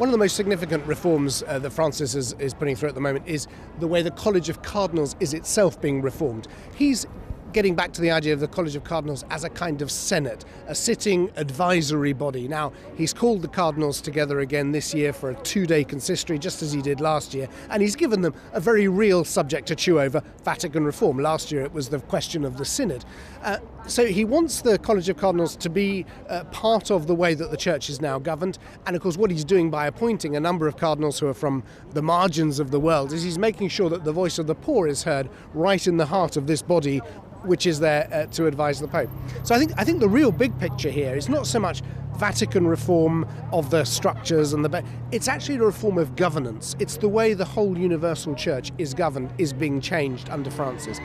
One of the most significant reforms that Francis is putting through at the moment is the way the College of Cardinals is itself being reformed. He's getting back to the idea of the College of Cardinals as a kind of senate, a sitting advisory body. Now, he's called the cardinals together again this year for a 2-day consistory, just as he did last year, and he's given them a very real subject to chew over: Vatican reform. Last year it was the question of the synod. So he wants the College of Cardinals to be part of the way that the Church is now governed, and of course what he's doing by appointing a number of cardinals who are from the margins of the world is he's making sure that the voice of the poor is heard right in the heart of this body, which is there to advise the Pope. So I think the real big picture here is not so much Vatican reform of the structures and it's actually a reform of governance. It's the way the whole universal Church is governed is being changed under Francis.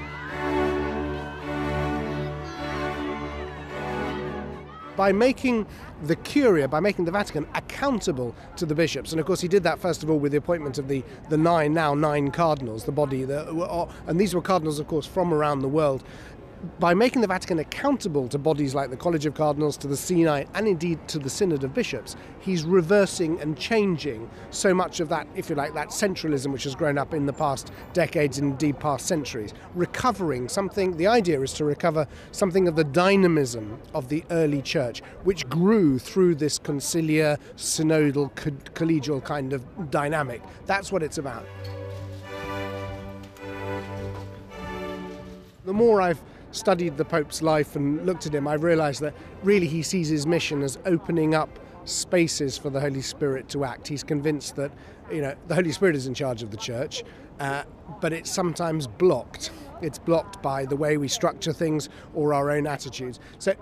By making the Curia, by making the Vatican accountable to the bishops. And of course he did that first of all with the appointment of the nine cardinals, the body, and these were cardinals of course from around the world. By making the Vatican accountable to bodies like the College of Cardinals, to the Synod, and indeed to the Synod of Bishops, he's reversing and changing so much of that, if you like, that centralism which has grown up in the past decades and indeed past centuries. Recovering something, the idea is to recover something of the dynamism of the early Church, which grew through this conciliar, synodal, collegial kind of dynamic. That's what it's about. The more I've studied the Pope's life and looked at him, I realised that really he sees his mission as opening up spaces for the Holy Spirit to act. He's convinced that, the Holy Spirit is in charge of the Church, but it's sometimes blocked. It's blocked by the way we structure things or our own attitudes. So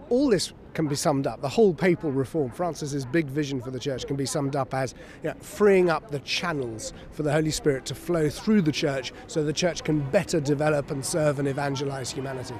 all this can be summed up. The whole papal reform, Francis's big vision for the Church, can be summed up as freeing up the channels for the Holy Spirit to flow through the Church so the Church can better develop and serve and evangelize humanity.